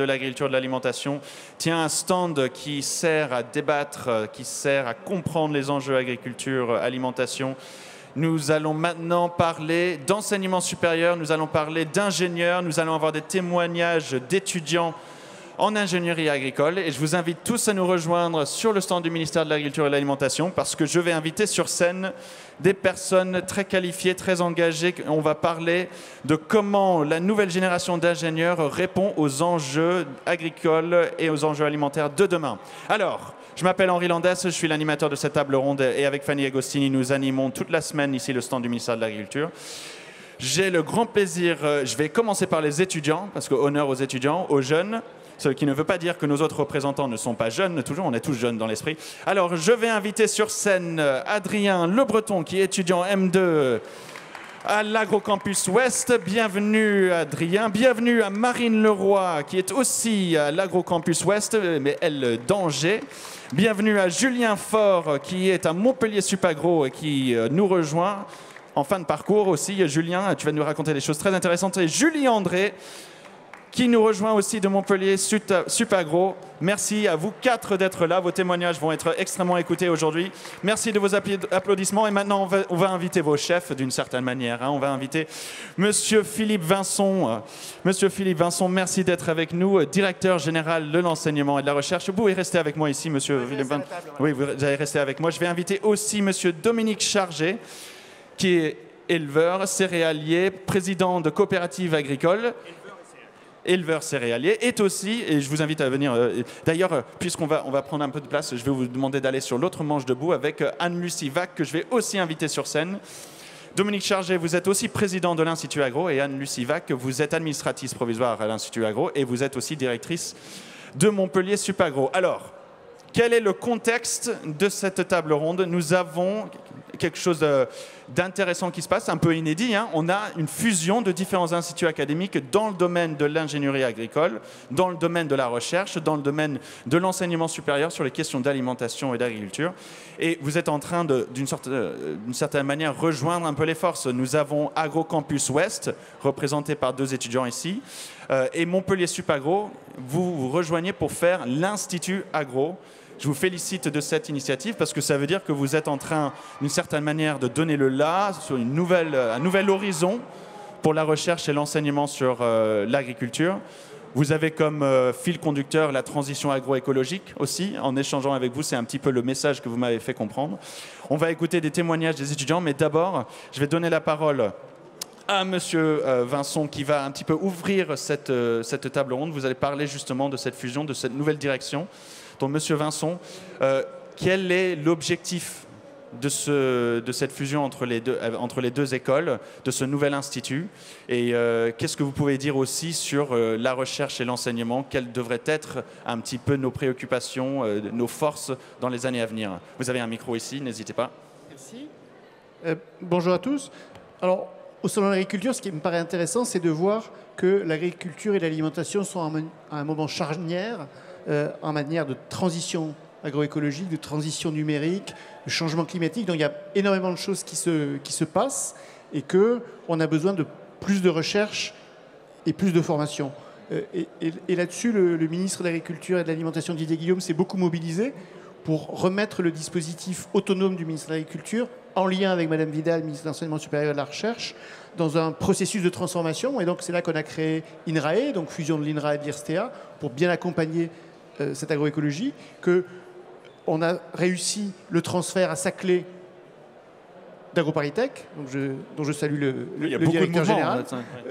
de l'agriculture et de l'alimentation tient un stand qui sert à débattre, qui sert à comprendre les enjeux agriculture, alimentation. Nous allons maintenant parler d'enseignement supérieur, nous allons parler d'ingénieurs, nous allons avoir des témoignages d'étudiants en ingénierie agricole et je vous invite tous à nous rejoindre sur le stand du ministère de l'Agriculture et de l'Alimentation parce que je vais inviter sur scène des personnes très qualifiées, très engagées. On va parler de comment la nouvelle génération d'ingénieurs répond aux enjeux agricoles et aux enjeux alimentaires de demain. Alors, je m'appelle Henri Landès, je suis l'animateur de cette table ronde et avec Fanny Agostini, nous animons toute la semaine ici le stand du ministère de l'Agriculture. J'ai le grand plaisir, je vais commencer par les étudiants, parce que honneur aux étudiants, aux jeunes, ce qui ne veut pas dire que nos autres représentants ne sont pas jeunes, toujours, on est tous jeunes dans l'esprit. Alors, je vais inviter sur scène Adrien Le Breton, qui est étudiant M2 à l'Agrocampus Ouest. Bienvenue Adrien. Bienvenue à Marine Leroy, qui est aussi à l'Agrocampus Ouest, mais elle d'Angers. Bienvenue à Julien Faure, qui est à Montpellier Supagro et qui nous rejoint en fin de parcours aussi. Julien, tu vas nous raconter des choses très intéressantes. Et Julie André, qui nous rejoint aussi de Montpellier Supagro. Merci à vous quatre d'être là. Vos témoignages vont être extrêmement écoutés aujourd'hui. Merci de vos applaudissements. Et maintenant, on va inviter vos chefs d'une certaine manière. On va inviter Monsieur Philippe Vincent. Monsieur Philippe Vincent, merci d'être avec nous, directeur général de l'enseignement et de la recherche. Vous pouvez rester avec moi ici, Monsieur Philippe Vincent. Oui, vous allez rester avec moi. Je vais inviter aussi Monsieur Dominique Chargé, qui est éleveur, céréalier, président de coopérative agricole. Éleveur céréalier, est aussi, et je vous invite à venir, d'ailleurs, puisqu'on va prendre un peu de place, je vais vous demander d'aller sur l'autre manche debout avec Anne-Lucie Vac, que je vais aussi inviter sur scène. Dominique Chargé, vous êtes aussi président de l'Institut Agro, et Anne-Lucie Vac, vous êtes administratrice provisoire à l'Institut Agro, et vous êtes aussi directrice de Montpellier Supagro. Alors, quel est le contexte de cette table ronde? Nous avons quelque chose d'intéressant qui se passe, un peu inédit. On a une fusion de différents instituts académiques dans le domaine de l'ingénierie agricole, dans le domaine de la recherche, dans le domaine de l'enseignement supérieur sur les questions d'alimentation et d'agriculture. Et vous êtes en train, d'une certaine manière, rejoindre un peu les forces. Nous avons Agrocampus Ouest, représenté par deux étudiants ici, et Montpellier Supagro. Vous rejoignez pour faire l'Institut Agro. Je vous félicite de cette initiative parce que ça veut dire que vous êtes en train, d'une certaine manière, de donner le là sur un nouvel horizon pour la recherche et l'enseignement sur l'agriculture. Vous avez comme fil conducteur la transition agroécologique aussi. En échangeant avec vous, c'est un petit peu le message que vous m'avez fait comprendre. On va écouter des témoignages des étudiants, mais d'abord, je vais donner la parole à Monsieur Vincent qui va un petit peu ouvrir cette table ronde. Vous allez parler justement de cette fusion, de cette nouvelle direction. Donc, Monsieur Vincent, quel est l'objectif de cette fusion entre les deux écoles, de ce nouvel institut? Et qu'est-ce que vous pouvez dire aussi sur la recherche et l'enseignement? Quelles devraient être un petit peu nos préoccupations, nos forces dans les années à venir? Vous avez un micro ici, n'hésitez pas. Merci. Bonjour à tous. Alors, au Salon de l'agriculture, ce qui me paraît intéressant, c'est de voir que l'agriculture et l'alimentation sont à un moment charnière en matière de transition agroécologique, de transition numérique, de changement climatique. Donc il y a énormément de choses qui se passent et qu'on a besoin de plus de recherche et plus de formation. Et là-dessus, le ministre de l'Agriculture et de l'Alimentation, Didier Guillaume, s'est beaucoup mobilisé pour remettre le dispositif autonome du ministre de l'Agriculture en lien avec Madame Vidal, ministre de l'Enseignement supérieur et de la Recherche, dans un processus de transformation. Et donc c'est là qu'on a créé INRAE, donc fusion de l'INRA et de l'IRSTEA, pour bien accompagner cette agroécologie, qu'on a réussi le transfert à Saclay d'AgroParisTech, dont je salue le directeur général.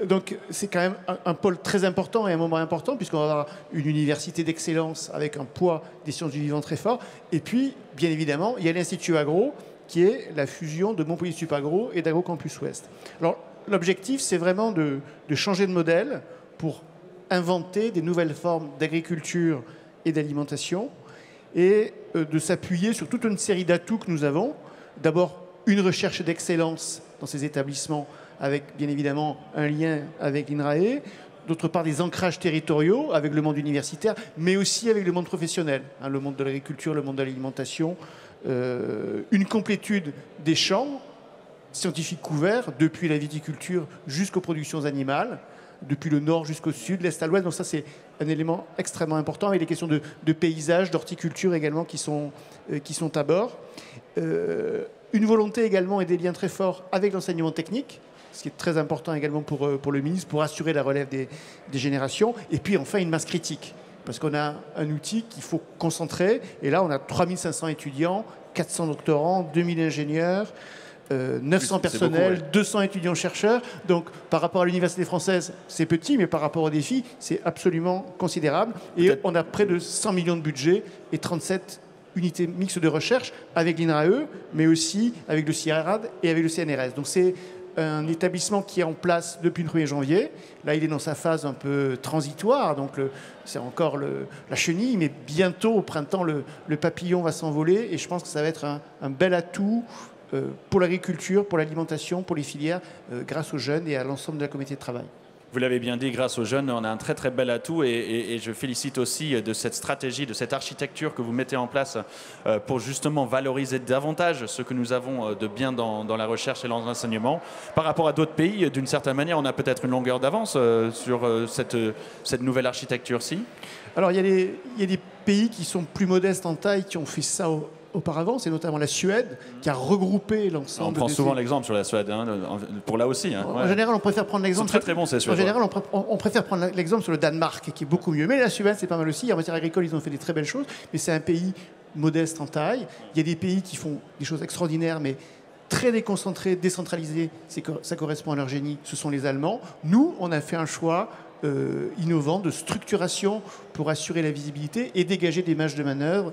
Donc c'est quand même un pôle très important et un moment important, puisqu'on va avoir une université d'excellence avec un poids des sciences du vivant très fort. Et puis, bien évidemment, il y a l'Institut Agro, qui est la fusion de Montpellier Supagro et d'Agrocampus Ouest. Alors, l'objectif, c'est vraiment de changer de modèle pour inventer des nouvelles formes d'agriculture et d'alimentation, et de s'appuyer sur toute une série d'atouts que nous avons. D'abord, une recherche d'excellence dans ces établissements, avec bien évidemment un lien avec l'INRAE. D'autre part, des ancrages territoriaux avec le monde universitaire, mais aussi avec le monde professionnel, le monde de l'agriculture, le monde de l'alimentation. Une complétude des champs scientifiques couverts, depuis la viticulture jusqu'aux productions animales, depuis le nord jusqu'au sud, l'est à l'ouest. Donc ça, c'est un élément extrêmement important, avec des questions de paysage, d'horticulture également qui sont à bord. Une volonté également et des liens très forts avec l'enseignement technique, ce qui est très important également pour le ministre, pour assurer la relève des générations. Et puis enfin, une masse critique, parce qu'on a un outil qu'il faut concentrer. Et là, on a 3500 étudiants, 400 doctorants, 2000 ingénieurs, 900 personnels, beaucoup, ouais. 200 étudiants-chercheurs. Donc, par rapport à l'université française, c'est petit, mais par rapport aux défis, c'est absolument considérable. Et on a près de 100 millions de budget et 37 unités mixtes de recherche avec l'INRAE, mais aussi avec le CIRAD et avec le CNRS. Donc, c'est un établissement qui est en place depuis le 1er janvier. Là, il est dans sa phase un peu transitoire, donc c'est encore la chenille, mais bientôt, au printemps, le papillon va s'envoler, et je pense que ça va être un bel atout pour l'agriculture, pour l'alimentation, pour les filières, grâce aux jeunes et à l'ensemble de la communauté de travail. Vous l'avez bien dit, grâce aux jeunes, on a un très très bel atout et je félicite aussi de cette stratégie, de cette architecture que vous mettez en place pour justement valoriser davantage ce que nous avons de bien dans la recherche et l'enseignement. Par rapport à d'autres pays, d'une certaine manière, on a peut-être une longueur d'avance sur cette nouvelle architecture-ci. Alors il y a des pays qui sont plus modestes en taille, qui ont fait ça auparavant, c'est notamment la Suède qui a regroupé l'ensemble. On prend souvent l'exemple sur la Suède, hein, pour là aussi. Hein, en général, on préfère prendre l'exemple. C'est très bon, c'est sûr. En général, on préfère prendre l'exemple sur le Danemark, qui est beaucoup mieux. Mais la Suède, c'est pas mal aussi. En matière agricole, ils ont fait des très belles choses. Mais c'est un pays modeste en taille. Il y a des pays qui font des choses extraordinaires, mais très déconcentrés, décentralisés. Ça correspond à leur génie. Ce sont les Allemands. Nous, on a fait un choix innovant de structuration pour assurer la visibilité et dégager des marges de manœuvre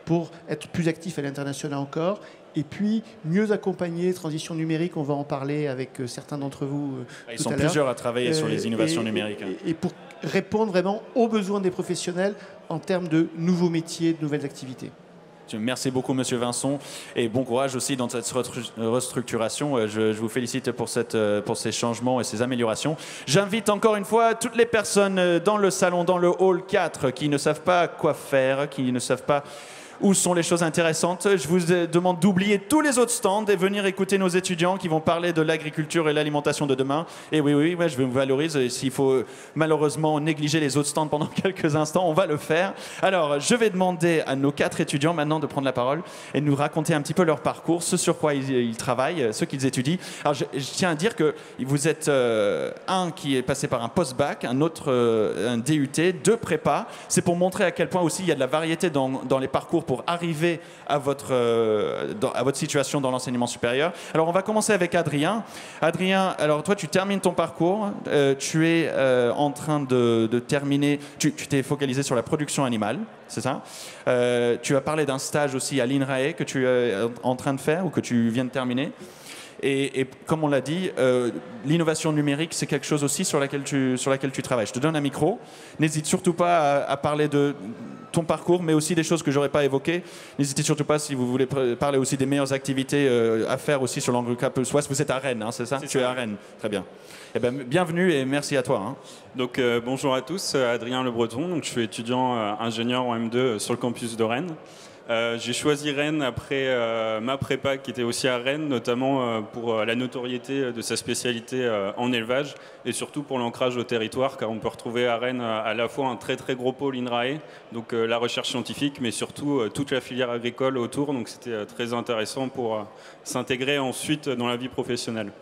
pour être plus actifs à l'international encore, et puis mieux accompagner transition numérique. On va en parler avec certains d'entre vous Ils sont plusieurs à travailler sur les innovations numériques. Et pour répondre vraiment aux besoins des professionnels en termes de nouveaux métiers, de nouvelles activités. Merci beaucoup, Monsieur Vincent, et bon courage aussi dans cette restructuration. Je vous félicite pour ces changements et ces améliorations. J'invite encore une fois toutes les personnes dans le salon, dans le hall 4, qui ne savent pas quoi faire, qui ne savent pas où sont les choses intéressantes. Je vous demande d'oublier tous les autres stands et venir écouter nos étudiants qui vont parler de l'agriculture et l'alimentation de demain. Et oui, je vous valorise. S'il faut malheureusement négliger les autres stands pendant quelques instants, on va le faire. Alors, je vais demander à nos 4 étudiants maintenant de prendre la parole et de nous raconter un petit peu leur parcours, ce sur quoi ils travaillent, ce qu'ils étudient. Alors, je tiens à dire que vous êtes un qui est passé par un post-bac, un autre un DUT, 2 prépas. C'est pour montrer à quel point aussi il y a de la variété dans les parcours pour arriver à votre situation dans l'enseignement supérieur. Alors, on va commencer avec Adrien. Adrien, alors toi, tu termines ton parcours. Tu es en train de terminer. Tu t'es focalisé sur la production animale, c'est ça? Tu as parlé d'un stage aussi à l'INRAE que tu es en train de faire ou que tu viens de terminer. Et comme on l'a dit, l'innovation numérique, c'est quelque chose aussi sur laquelle tu travailles. Je te donne un micro. N'hésite surtout pas à parler de ton parcours, mais aussi des choses que je n'aurais pas évoquées. N'hésitez surtout pas, si vous voulez parler aussi des meilleures activités à faire aussi sur l'Angleterre. Soit vous êtes à Rennes, hein, c'est ça? Tu es à Rennes, très bien. Eh bien, bienvenue et merci à toi. Hein. Donc, bonjour à tous, Adrien Le Breton. Donc, je suis étudiant ingénieur en M2 sur le campus de Rennes. J'ai choisi Rennes après ma prépa qui était aussi à Rennes, notamment pour la notoriété de sa spécialité en élevage et surtout pour l'ancrage au territoire, car on peut retrouver à Rennes à la fois un très très gros pôle INRAE, donc la recherche scientifique, mais surtout toute la filière agricole autour, donc c'était très intéressant pour s'intégrer ensuite dans la vie professionnelle.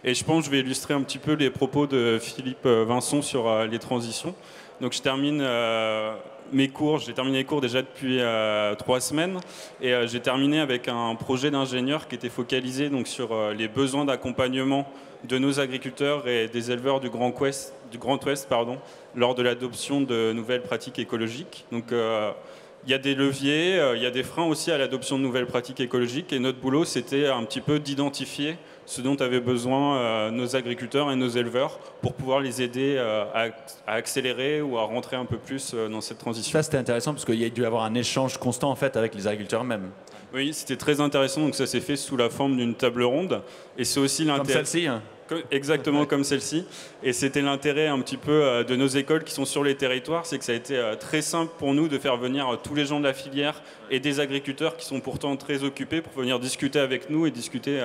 Et je pense que je vais illustrer un petit peu les propos de Philippe Vincent sur les transitions. Donc je termine mes cours, j'ai terminé les cours déjà depuis 3 semaines et j'ai terminé avec un projet d'ingénieur qui était focalisé donc, sur les besoins d'accompagnement de nos agriculteurs et des éleveurs du Grand Ouest, lors de l'adoption de nouvelles pratiques écologiques. Donc il y a des leviers, il y a des freins aussi à l'adoption de nouvelles pratiques écologiques et notre boulot c'était un petit peu d'identifier ce dont avaient besoin nos agriculteurs et nos éleveurs pour pouvoir les aider à accélérer ou à rentrer un peu plus dans cette transition. Ça, c'était intéressant parce qu'il y a dû avoir un échange constant en fait, avec les agriculteurs eux-mêmes. Oui, c'était très intéressant. Donc ça s'est fait sous la forme d'une table ronde. Et c'est aussi l'intérêt... Comme celle-ci hein. Exactement comme celle-ci. Et c'était l'intérêt un petit peu de nos écoles qui sont sur les territoires, c'est que ça a été très simple pour nous de faire venir tous les gens de la filière et des agriculteurs qui sont pourtant très occupés pour venir discuter avec nous et discuter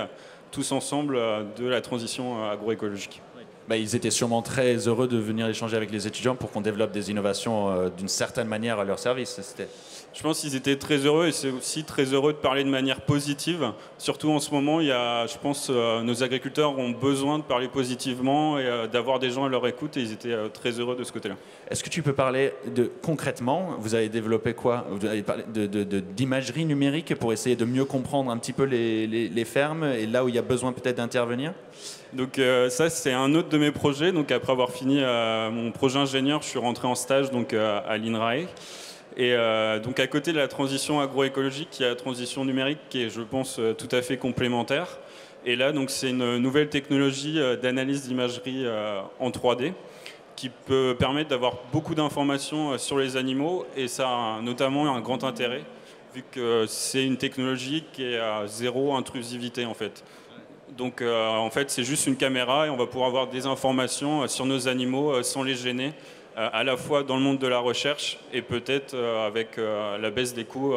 tous ensemble de la transition agroécologique. Ils étaient sûrement très heureux de venir échanger avec les étudiants pour qu'on développe des innovations d'une certaine manière à leur service. Je pense qu'ils étaient très heureux et c'est aussi très heureux de parler de manière positive. Surtout en ce moment, je pense nos agriculteurs ont besoin de parler positivement et d'avoir des gens à leur écoute et ils étaient très heureux de ce côté-là. Est-ce que tu peux parler concrètement, vous avez développé quoi? Vous avez parlé d'imagerie numérique pour essayer de mieux comprendre un petit peu les fermes et là où il y a besoin peut-être d'intervenir? Donc ça, c'est un autre de mes projets. Donc après avoir fini mon projet ingénieur, je suis rentré en stage donc, à l'INRAE. Et donc à côté de la transition agroécologique, il y a la transition numérique qui est, je pense, tout à fait complémentaire. Et là, donc, c'est une nouvelle technologie d'analyse d'imagerie en 3D qui peut permettre d'avoir beaucoup d'informations sur les animaux. Et ça a notamment un grand intérêt, vu que c'est une technologie qui est à zéro intrusivité, en fait. Donc en fait, c'est juste une caméra et on va pouvoir avoir des informations sur nos animaux sans les gêner, à la fois dans le monde de la recherche et peut-être avec la baisse des coûts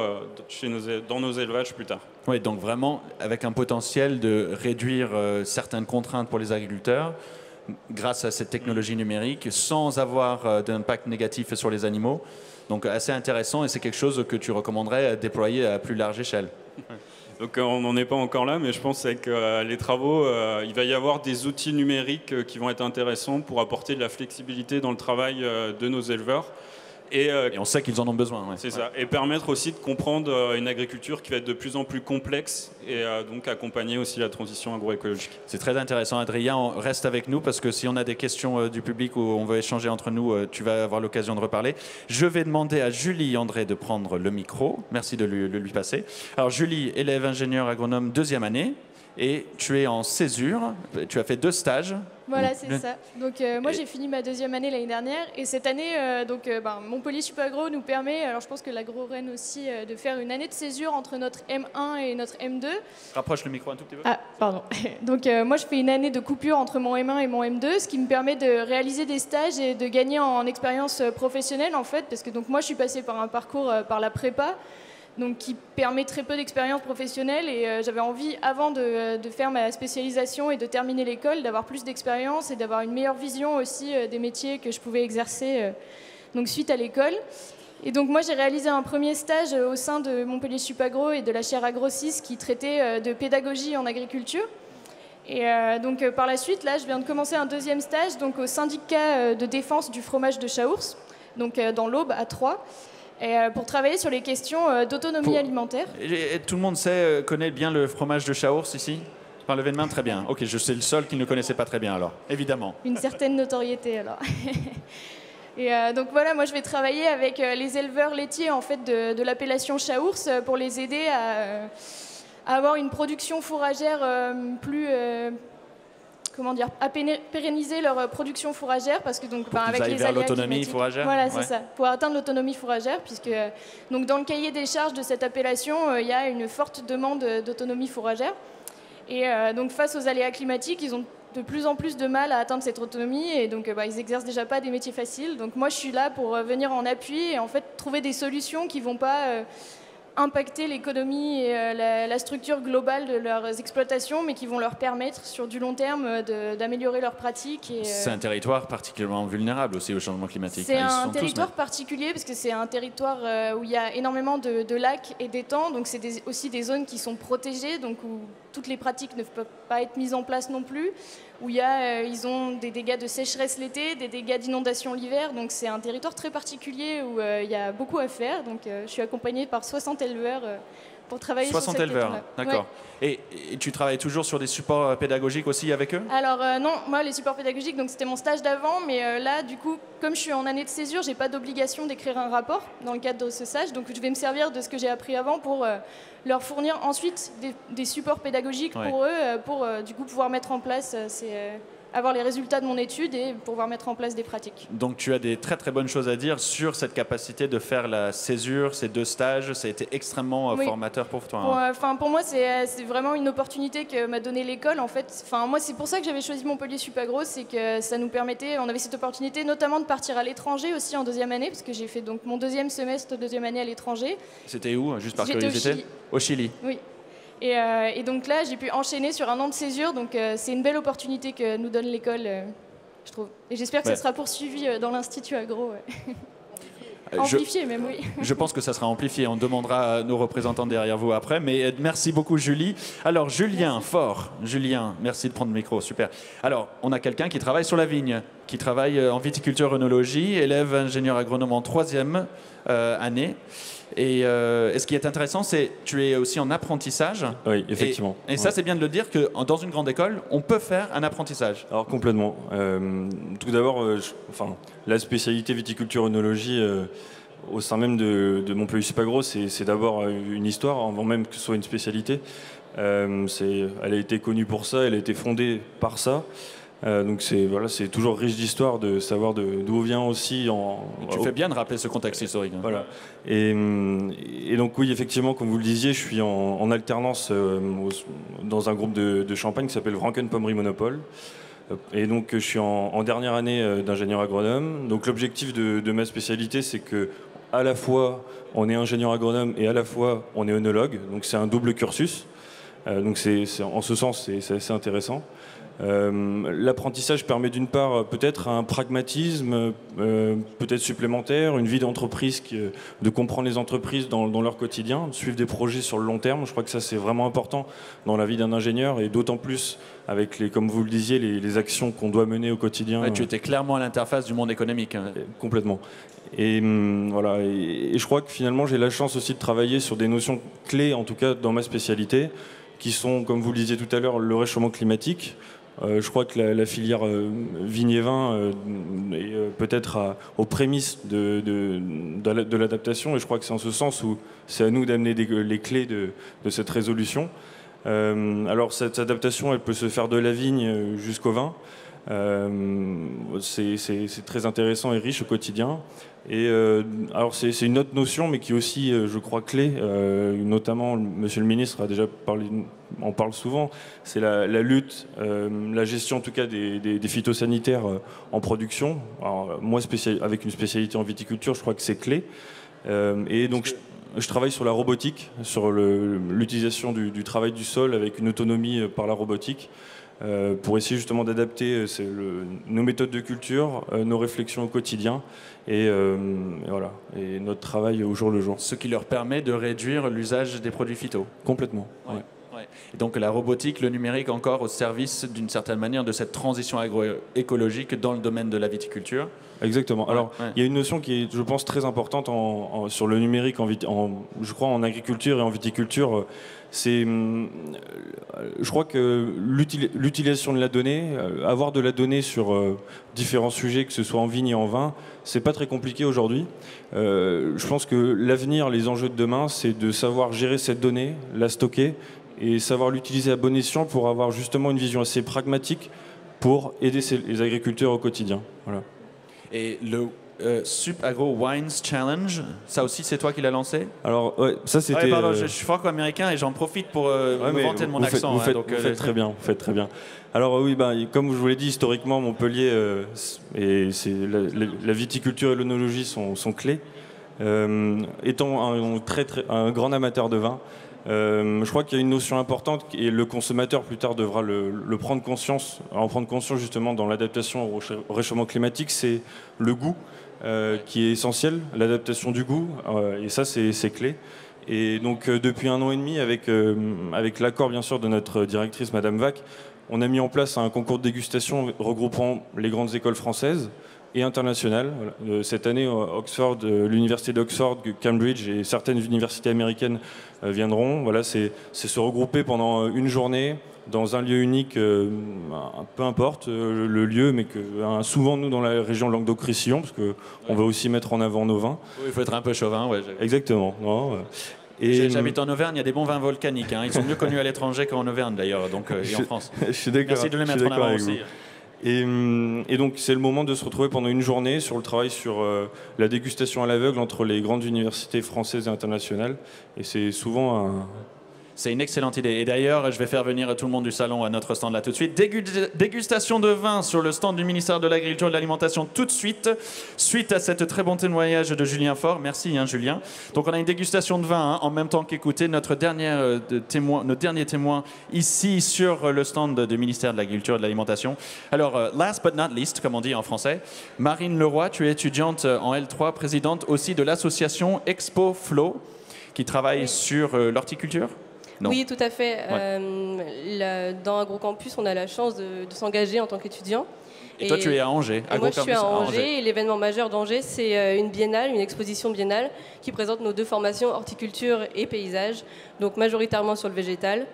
dans nos élevages plus tard. Oui, donc vraiment avec un potentiel de réduire certaines contraintes pour les agriculteurs grâce à cette technologie numérique sans avoir d'impact négatif sur les animaux. Donc assez intéressant et c'est quelque chose que tu recommanderais à déployer à plus large échelle. Donc on n'en est pas encore là, mais je pense qu'avec les travaux, il va y avoir des outils numériques qui vont être intéressants pour apporter de la flexibilité dans le travail de nos éleveurs. Et on sait qu'ils en ont besoin. Ouais. C'est ça. Et permettre aussi de comprendre une agriculture qui va être de plus en plus complexe et donc accompagner aussi la transition agroécologique. C'est très intéressant, Adrien. Reste avec nous parce que si on a des questions du public ou on veut échanger entre nous, tu vas avoir l'occasion de reparler. Je vais demander à Julie André de prendre le micro. Merci de lui passer. Alors Julie, élève ingénieur agronome 2e année. Et tu es en césure, tu as fait 2 stages. Voilà, c'est ça. Donc moi j'ai fini ma 2e année l'année dernière et cette année, Montpellier Supagro nous permet, alors je pense que l'Agro-Rennes aussi, de faire une année de césure entre notre M1 et notre M2. Rapproche le micro un tout petit peu. Ah, pardon. Donc moi je fais une année de coupure entre mon M1 et mon M2, ce qui me permet de réaliser des stages et de gagner en expérience professionnelle en fait, parce que donc moi je suis passée par un parcours par la prépa. Donc, qui permet très peu d'expérience professionnelle et j'avais envie, avant de faire ma spécialisation et de terminer l'école, d'avoir plus d'expérience et d'avoir une meilleure vision aussi des métiers que je pouvais exercer donc suite à l'école. Et donc moi j'ai réalisé un premier stage au sein de Montpellier Supagro et de la chaire Agro 6 qui traitait de pédagogie en agriculture. Et donc par la suite, là je viens de commencer un 2e stage donc, au syndicat de défense du fromage de Chaours, donc dans l'Aube à Troyes. Et pour travailler sur les questions d'autonomie alimentaire. Et tout le monde connaît bien le fromage de Chaours ici? Par lever de main, très bien. Ok, je suis le seul qui ne le connaissait pas très bien alors, évidemment. Une certaine notoriété alors. Et donc voilà, moi je vais travailler avec les éleveurs laitiers en fait, de l'appellation Chaours pour les aider à avoir une production fourragère plus... à pérenniser leur production fourragère parce que donc avec les aléas l'autonomie fourragère. Voilà, c'est ça. Pour atteindre l'autonomie fourragère, puisque donc dans le cahier des charges de cette appellation, il y a une forte demande d'autonomie fourragère. Et donc face aux aléas climatiques, ils ont de plus en plus de mal à atteindre cette autonomie et donc ils exercent déjà pas des métiers faciles. Donc moi je suis là pour venir en appui et en fait trouver des solutions qui vont pas impacter l'économie et la structure globale de leurs exploitations, mais qui vont leur permettre, sur du long terme, d'améliorer leurs pratiques. C'est un territoire particulièrement vulnérable aussi au changement climatique. C'est un territoire particulier, parce que c'est un territoire où il y a énormément de lacs et d'étangs, donc c'est aussi des zones qui sont protégées, donc où toutes les pratiques ne peuvent pas être mises en place non plus, où ils ont des dégâts de sécheresse l'été, des dégâts d'inondation l'hiver, donc c'est un territoire très particulier où il y a beaucoup à faire. Donc je suis accompagnée par 60 éleveurs pour travailler sur cette 60 éleveurs, d'accord. Ouais. Et tu travailles toujours sur des supports pédagogiques aussi avec eux? Alors non, moi les supports pédagogiques, donc c'était mon stage d'avant, mais là du coup, comme je suis en année de césure, j'ai pas d'obligation d'écrire un rapport dans le cadre de ce stage, donc je vais me servir de ce que j'ai appris avant pour leur fournir ensuite des supports pédagogiques pour eux, pour du coup pouvoir mettre en place avoir les résultats de mon étude et pouvoir mettre en place des pratiques. Donc tu as des très très bonnes choses à dire sur cette capacité de faire la césure, ces 2 stages, ça a été extrêmement formateur pour toi. Pour moi, c'est vraiment une opportunité que m'a donnée l'école en fait. Moi, c'est pour ça que j'avais choisi Montpellier Supagro, c'est que ça nous permettait, on avait cette opportunité notamment de partir à l'étranger aussi en 2e année, parce que j'ai fait donc mon 2e semestre, 2e année à l'étranger. C'était où, juste par curiosité? Au Chili. Oui. Et donc là, j'ai pu enchaîner sur un an de césure, donc c'est une belle opportunité que nous donne l'école. je trouve. Et j'espère que ça sera poursuivi dans l'Institut Agro. Ouais. Amplifié même, oui. Je pense que ça sera amplifié. On demandera à nos représentants derrière vous après. Mais merci beaucoup, Julie. Alors, Julien, fort. Julien, merci de prendre le micro. Super. Alors, on a quelqu'un qui travaille sur la vigne, qui travaille en viticulture œnologie, élève ingénieur agronome en 3e année. Et ce qui est intéressant, c'est que tu es aussi en apprentissage. Oui, effectivement. Et ça, c'est bien de le dire que dans une grande école, on peut faire un apprentissage. Alors complètement. Tout d'abord, la spécialité viticulture-œnologie au sein même de Montpellier Supagro, c'est d'abord une histoire, avant même que ce soit une spécialité. Elle a été connue pour ça, elle a été fondée par ça. Donc c'est toujours riche d'histoire de savoir d'où on vient aussi. Tu fais bien de rappeler ce contexte historique. Voilà. Et donc oui, effectivement, comme vous le disiez, je suis en alternance dans un groupe de Champagne qui s'appelle Franken-Pommery Monopole. Et donc je suis en dernière année d'ingénieur agronome. Donc l'objectif de ma spécialité, c'est que à la fois on est ingénieur agronome et à la fois on est œnologue. Donc c'est un double cursus. Donc en ce sens, c'est assez intéressant. L'apprentissage permet d'une part peut-être un pragmatisme peut-être supplémentaire, une vie d'entreprise, de comprendre les entreprises dans leur quotidien, de suivre des projets sur le long terme. Je crois que ça c'est vraiment important dans la vie d'un ingénieur et d'autant plus avec comme vous le disiez, les actions qu'on doit mener au quotidien. Ouais, tu étais clairement à l'interface du monde économique. Complètement. Et voilà. Et je crois que finalement j'ai la chance aussi de travailler sur des notions clés, en tout cas dans ma spécialité, qui sont, comme vous le disiez tout à l'heure, le réchauffement climatique. Je crois que la filière vigne et vin est peut-être aux prémices de l'adaptation, et je crois que c'est en ce sens où c'est à nous d'amener les clés de cette résolution. Alors cette adaptation, elle peut se faire de la vigne jusqu'au vin. C'est très intéressant et riche au quotidien. Et alors c'est une autre notion, mais qui est aussi, je crois, clé. Notamment, Monsieur le Ministre a déjà en parle souvent. C'est la lutte, la gestion en tout cas des phytosanitaires en production. Alors, moi, avec une spécialité en viticulture, je crois que c'est clé. Et donc je travaille sur la robotique, sur l'utilisation du travail du sol avec une autonomie par la robotique. Pour essayer justement d'adapter nos méthodes de culture, nos réflexions au quotidien et voilà, et notre travail au jour le jour. Ce qui leur permet de réduire l'usage des produits phyto. Complètement. Ouais. Ouais. Et donc la robotique, le numérique encore au service d'une certaine manière de cette transition agroécologique dans le domaine de la viticulture. Exactement. Alors, il y a une notion qui est, je pense, très importante sur le numérique, je crois, en agriculture et en viticulture. Je crois que l'utilisation de la donnée, avoir de la donnée sur différents sujets, que ce soit en vigne et en vin, c'est pas très compliqué aujourd'hui. Je pense que l'avenir, les enjeux de demain, c'est de savoir gérer cette donnée, la stocker et savoir l'utiliser à bon escient pour avoir justement une vision assez pragmatique pour aider les agriculteurs au quotidien. Voilà. Et le Sup Agro Wines Challenge, ça aussi c'est toi qui l'as lancé? Alors ouais, ça c'était. Ouais, pardon, je suis franco-américain et j'en profite pour me vanter de mon accent. Vous faites très bien, vous faites très bien. Alors oui, comme je vous l'ai dit, historiquement Montpellier et la viticulture et l'œnologie sont clés. Étant un grand amateur de vin, je crois qu'il y a une notion importante et le consommateur plus tard devra en prendre conscience justement dans l'adaptation au réchauffement climatique, c'est le goût qui est essentiel, l'adaptation du goût, et ça c'est clé. Et donc depuis 1 an et demi, avec l'accord bien sûr de notre directrice Madame Vac, on a mis en place un concours de dégustation regroupant les grandes écoles françaises et internationales. Voilà. Cette année, Oxford, l'université d'Oxford, Cambridge et certaines universités américaines viendront. Voilà, c'est se regrouper pendant une journée dans un lieu unique, peu importe le lieu, mais souvent nous dans la région Languedoc-Roussillon, parce qu'on va aussi mettre en avant nos vins. Oui, il faut être un peu chauvin, ouais. Exactement. Non, j'habite en Auvergne, il y a des bons vins volcaniques. Hein. Ils sont mieux connus à l'étranger qu'en Auvergne d'ailleurs, et en France. Je suis d'accord. Merci de les mettre en avant aussi. Et donc c'est le moment de se retrouver pendant une journée sur le travail sur la dégustation à l'aveugle entre les grandes universités françaises et internationales. Et c'est souvent C'est une excellente idée. Et d'ailleurs, je vais faire venir tout le monde du salon à notre stand là tout de suite. Dégustation de vin sur le stand du ministère de l'Agriculture et de l'Alimentation tout de suite, suite à cette très bon témoignage de Julien Faure. Merci Julien. Donc on a une dégustation de vin en même temps qu'écouter notre dernier témoin ici sur le stand du ministère de l'Agriculture et de l'Alimentation. Alors, last but not least, comme on dit en français, Marine Leroy, tu es étudiante en L3, présidente aussi de l'association Expo Flow, qui travaille sur l'horticulture. Non. Oui, tout à fait. Ouais. Dans AgroCampus, on a la chance de s'engager en tant qu'étudiant. Et toi, tu es à Angers. Moi, je suis à Angers. Et l'événement majeur d'Angers, c'est une biennale, une exposition biennale qui présente nos deux formations, horticulture et paysage, donc majoritairement sur le végétal.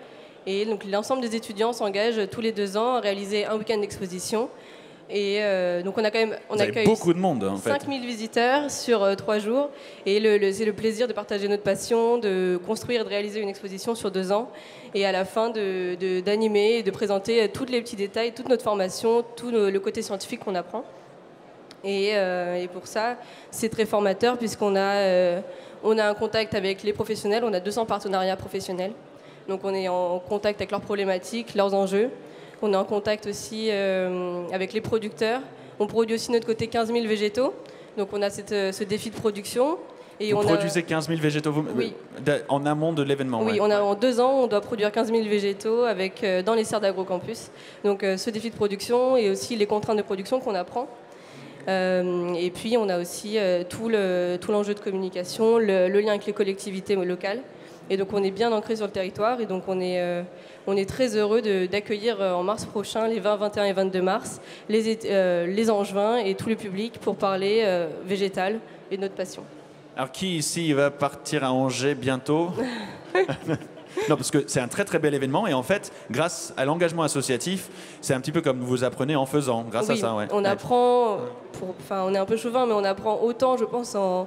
Et donc, l'ensemble des étudiants s'engagent tous les 2 ans à réaliser un week-end d'exposition. Et donc on a quand même accueille beaucoup de monde en fait. 5000 visiteurs sur 3 jours et c'est le plaisir de partager notre passion, de construire et de réaliser une exposition sur 2 ans et à la fin d'animer et de présenter tous les petits détails, toute notre formation, tout le côté scientifique qu'on apprend. Et pour ça, c'est très formateur puisqu'on a un contact avec les professionnels, on a 200 partenariats professionnels. Donc on est en contact avec leurs problématiques, leurs enjeux. On est en contact aussi avec les producteurs. On produit aussi de notre côté 15 000 végétaux. Donc on a ce défi de production. Et vous produisez 15 000 végétaux oui. En amont de l'événement. Oui, ouais. En 2 ans, on doit produire 15 000 végétaux dans les serres d'AgroCampus. Donc ce défi de production et aussi les contraintes de production qu'on apprend. Et puis on a aussi tout l'enjeu de communication, le lien avec les collectivités locales. Et donc on est bien ancré sur le territoire et donc on est très heureux d'accueillir en mars prochain, les 20, 21 et 22 mars, les Angevins et tout le public pour parler végétal et de notre passion. Alors qui ici va partir à Angers bientôt? Non, parce que c'est un très très bel événement et en fait, grâce à l'engagement associatif, c'est un petit peu comme vous apprenez en faisant, grâce à ça. Ouais. On apprend, on est un peu chauvin, mais on apprend autant, je pense, en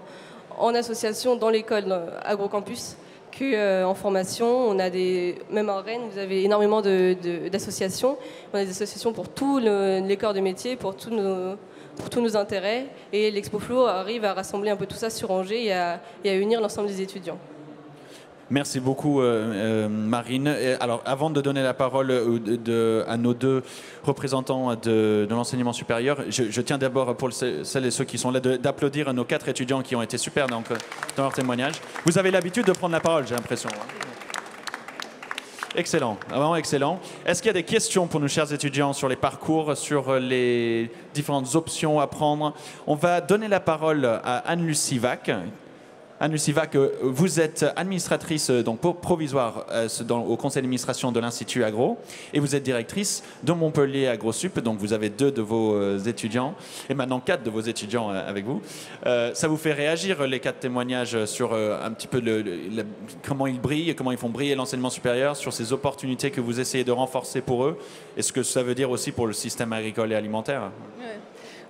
association dans l'école AgroCampus qu'en formation. On a même à Rennes, vous avez énormément d'associations. On a des associations pour tous les corps de métier, pour tous nos intérêts. Et l'Expo Flow arrive à rassembler un peu tout ça sur Angers et à unir l'ensemble des étudiants. Merci beaucoup Marine. Et alors avant de donner la parole à nos 2 représentants de l'enseignement supérieur, je tiens d'abord pour celles et ceux qui sont là d'applaudir nos 4 étudiants qui ont été super dans leur témoignage. Vous avez l'habitude de prendre la parole, j'ai l'impression. Excellent, vraiment excellent. Est-ce qu'il y a des questions pour nos chers étudiants sur les parcours, sur les différentes options à prendre? On va donner la parole à Anne-Lucie Vac. Anne-Lucie Vac, vous êtes administratrice donc, provisoire au conseil d'administration de l'Institut Agro et vous êtes directrice de Montpellier AgroSup, donc vous avez 2 de vos étudiants et maintenant 4 de vos étudiants avec vous. Ça vous fait réagir les 4 témoignages sur un petit peu comment ils brillent, comment ils font briller l'enseignement supérieur, sur ces opportunités que vous essayez de renforcer pour eux et ce que ça veut dire aussi pour le système agricole et alimentaire?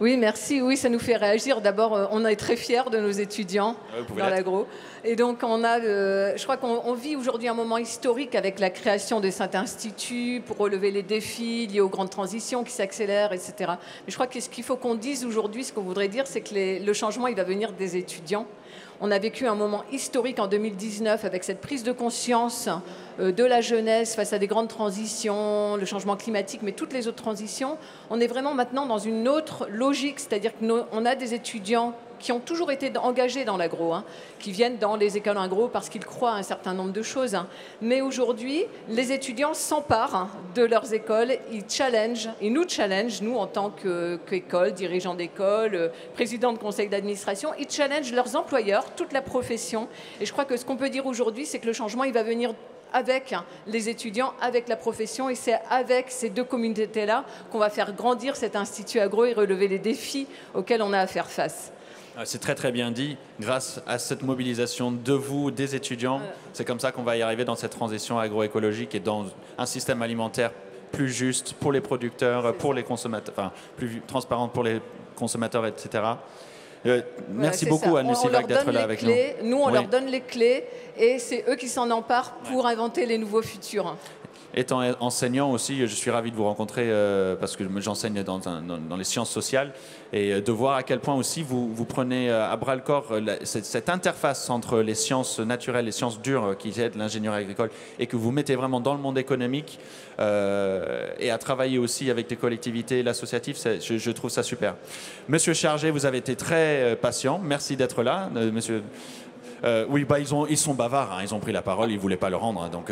Oui, merci. Oui, ça nous fait réagir. D'abord, on est très fiers de nos étudiants dans l'agro. Et donc, je crois qu'on vit aujourd'hui un moment historique avec la création de cet institut pour relever les défis liés aux grandes transitions qui s'accélèrent, etc. Mais je crois que ce qu'il faut qu'on dise aujourd'hui, ce qu'on voudrait dire, c'est que le changement, il va venir des étudiants. On a vécu un moment historique en 2019 avec cette prise de conscience de la jeunesse face à des grandes transitions, le changement climatique, mais toutes les autres transitions. On est vraiment maintenant dans une autre logique, c'est-à-dire qu'on a des étudiants qui ont toujours été engagés dans l'agro, qui viennent dans les écoles agro parce qu'ils croient à un certain nombre de choses. Mais aujourd'hui, les étudiants s'emparent de leurs écoles, ils nous challengent, nous en tant qu'école, dirigeants d'école, présidents de conseil d'administration, ils challengent leurs employeurs, toute la profession. Et je crois que ce qu'on peut dire aujourd'hui, c'est que le changement, il va venir avec les étudiants, avec la profession, et c'est avec ces 2 communautés-là qu'on va faire grandir cet institut agro et relever les défis auxquels on a à faire face. C'est très très bien dit. Grâce à cette mobilisation de vous, des étudiants, c'est comme ça qu'on va y arriver dans cette transition agroécologique et dans un système alimentaire plus juste pour les producteurs, pour les consommateurs, enfin plus transparent pour les consommateurs, etc. Merci beaucoup Anne-Lucie Vac d'être là avec nous. Nous, on leur donne les clés et c'est eux qui s'en emparent pour inventer les nouveaux futurs. Étant enseignant aussi, je suis ravi de vous rencontrer parce que j'enseigne dans les sciences sociales et de voir à quel point aussi vous prenez à bras le corps cette interface entre les sciences naturelles, les sciences dures qui aident l'ingénierie agricole et que vous mettez vraiment dans le monde économique et à travailler aussi avec les collectivités, l'associatif. Je trouve ça super. Monsieur Chargé, vous avez été très patient. Merci d'être là, monsieur. Oui, bah, ils sont bavards, hein. Ils ont pris la parole, ils ne voulaient pas le rendre. Hein, donc,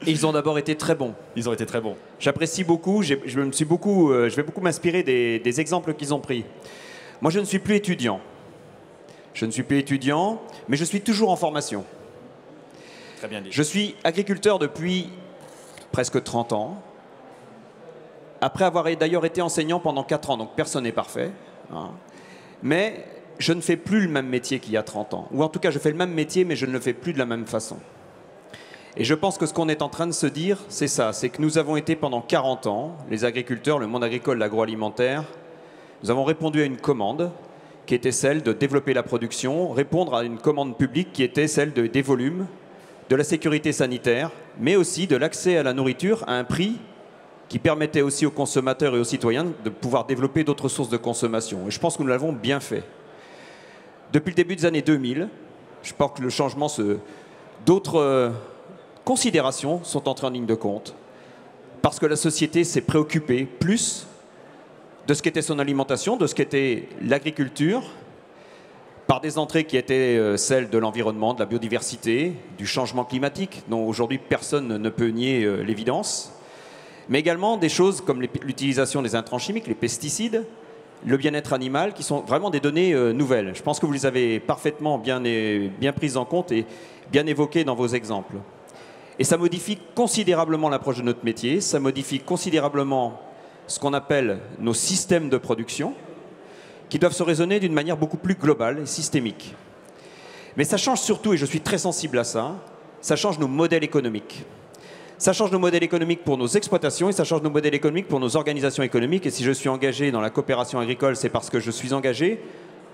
Ils ont d'abord été très bons. Ils ont été très bons. J'apprécie beaucoup, je vais beaucoup m'inspirer des exemples qu'ils ont pris. Moi, je ne suis plus étudiant. Je ne suis plus étudiant, mais je suis toujours en formation. Très bien dit. Je suis agriculteur depuis presque 30 ans. Après avoir d'ailleurs été enseignant pendant 4 ans, donc personne n'est parfait. Hein. Mais je ne fais plus le même métier qu'il y a 30 ans. Ou en tout cas, je fais le même métier, mais je ne le fais plus de la même façon. Et je pense que ce qu'on est en train de se dire, c'est ça. C'est que nous avons été pendant 40 ans, les agriculteurs, le monde agricole, l'agroalimentaire, nous avons répondu à une commande qui était celle de développer la production, répondre à une commande publique qui était celle des volumes, de la sécurité sanitaire, mais aussi de l'accès à la nourriture à un prix qui permettait aussi aux consommateurs et aux citoyens de pouvoir développer d'autres sources de consommation. Et je pense que nous l'avons bien fait. Depuis le début des années 2000, je pense que le changement, d'autres considérations sont entrées en ligne de compte, parce que la société s'est préoccupée plus de ce qu'était son alimentation, de ce qu'était l'agriculture, par des entrées qui étaient celles de l'environnement, de la biodiversité, du changement climatique, dont aujourd'hui personne ne peut nier l'évidence, mais également des choses comme l'utilisation des intrants chimiques, les pesticides, le bien-être animal, qui sont vraiment des données nouvelles. Je pense que vous les avez parfaitement bien prises en compte et bien évoquées dans vos exemples. Et ça modifie considérablement l'approche de notre métier, ça modifie considérablement ce qu'on appelle nos systèmes de production, qui doivent se raisonner d'une manière beaucoup plus globale et systémique. Mais ça change surtout, et je suis très sensible à ça change nos modèles économiques. Ça change nos modèles économiques pour nos exploitations et ça change nos modèles économiques pour nos organisations économiques. Et si je suis engagé dans la coopération agricole, c'est parce que je suis engagé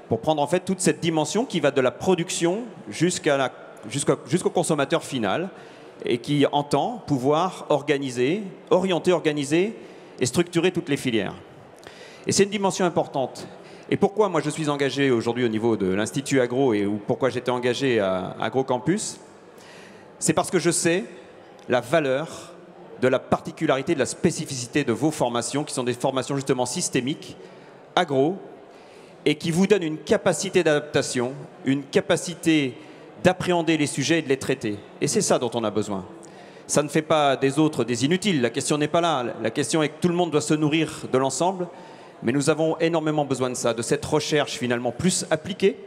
pour prendre en fait toute cette dimension qui va de la production jusqu'au consommateur final et qui entend pouvoir orienter, organiser et structurer toutes les filières. Et c'est une dimension importante. Et pourquoi moi je suis engagé aujourd'hui au niveau de l'Institut Agro ou pourquoi j'étais engagé à AgroCampus, c'est parce que je sais la valeur de la particularité, de la spécificité de vos formations, qui sont des formations justement systémiques, agro, et qui vous donnent une capacité d'adaptation, une capacité d'appréhender les sujets et de les traiter. Et c'est ça dont on a besoin. Ça ne fait pas des autres des inutiles, la question n'est pas là. La question est que tout le monde doit se nourrir de l'ensemble, mais nous avons énormément besoin de ça, de cette recherche finalement plus appliquée,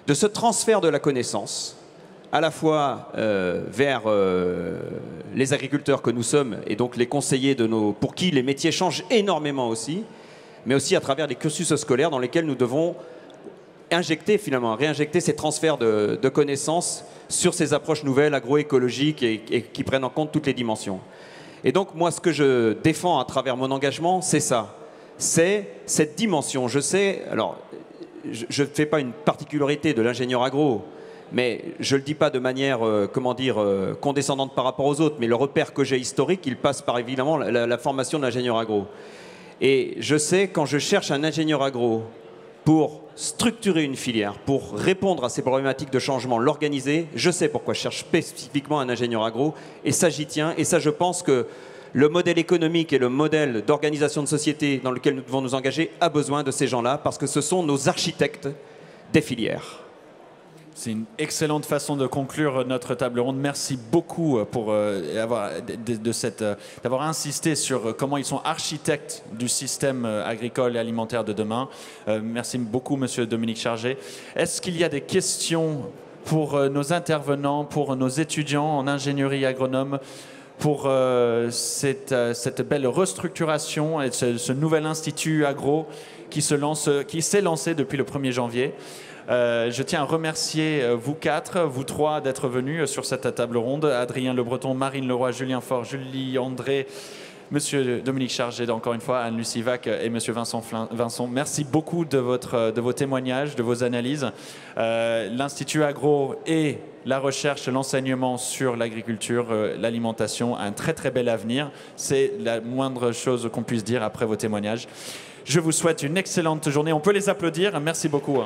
de ce transfert de la connaissance, à la fois vers les agriculteurs que nous sommes et donc les conseillers pour qui les métiers changent énormément aussi, mais aussi à travers les cursus scolaires dans lesquels nous devons réinjecter ces transferts de connaissances sur ces approches nouvelles agroécologiques et qui prennent en compte toutes les dimensions. Et donc moi ce que je défends à travers mon engagement, c'est ça, c'est cette dimension. Je sais, alors je ne fais pas une particularité de l'ingénieur agro, mais je ne le dis pas de manière, condescendante par rapport aux autres, mais le repère que j'ai historique, il passe par évidemment la formation de l'ingénieur agro. Et je sais, quand je cherche un ingénieur agro pour structurer une filière, pour répondre à ces problématiques de changement, l'organiser, je sais pourquoi je cherche spécifiquement un ingénieur agro, et ça j'y tiens, et ça je pense que le modèle économique et le modèle d'organisation de société dans lequel nous devons nous engager a besoin de ces gens-là, parce que ce sont nos architectes des filières. C'est une excellente façon de conclure notre table ronde. Merci beaucoup pour d'avoir insisté sur comment ils sont architectes du système agricole et alimentaire de demain. Merci beaucoup, Monsieur Dominique Chargé. Est-ce qu'il y a des questions pour nos intervenants, pour nos étudiants en ingénierie agronome, pour cette belle restructuration et ce nouvel institut agro qui s'est lancé depuis le 1er janvier? Je tiens à remercier vous quatre, vous trois, d'être venus sur cette table ronde. Adrien Le Breton, Marine Leroy, Julien Faure, Julie André, Monsieur Dominique Chargé, encore une fois, Anne-Lucie Vac et Monsieur Vincent, merci beaucoup de vos témoignages, de vos analyses. L'Institut Agro et la recherche, l'enseignement sur l'agriculture, l'alimentation, a un très très bel avenir. C'est la moindre chose qu'on puisse dire après vos témoignages. Je vous souhaite une excellente journée. On peut les applaudir. Merci beaucoup.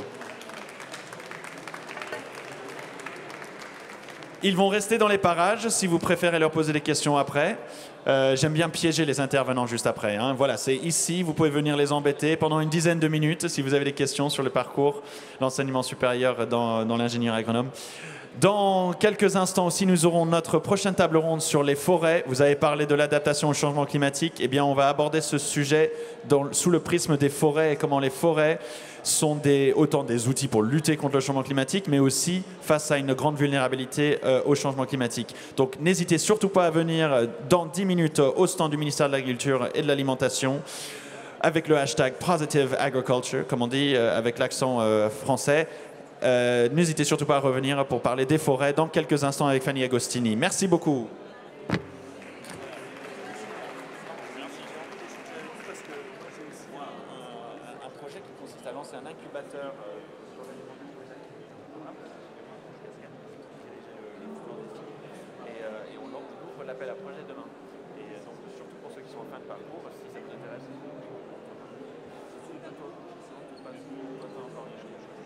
Ils vont rester dans les parages si vous préférez leur poser des questions après. J'aime bien piéger les intervenants juste après. Hein. Voilà, c'est ici, vous pouvez venir les embêter pendant une dizaine de minutes si vous avez des questions sur le parcours, l'enseignement supérieur dans l'ingénieur agronome. Dans quelques instants aussi, nous aurons notre prochaine table ronde sur les forêts. Vous avez parlé de l'adaptation au changement climatique. Eh bien, on va aborder ce sujet sous le prisme des forêts et comment les forêts sont autant des outils pour lutter contre le changement climatique, mais aussi face à une grande vulnérabilité au changement climatique. Donc, n'hésitez surtout pas à venir dans 10 minutes au stand du ministère de l'Agriculture et de l'Alimentation avec le hashtag Positive Agriculture, comme on dit, avec l'accent français. N'hésitez surtout pas à revenir pour parler des forêts dans quelques instants avec Fanny Agostini. Merci beaucoup. Un projet qui consiste à lancer un incubateur sur et on ouvre l'appel à projet demain. Et donc surtout pour ceux qui sont en fin de parcours, si ça vous intéresse.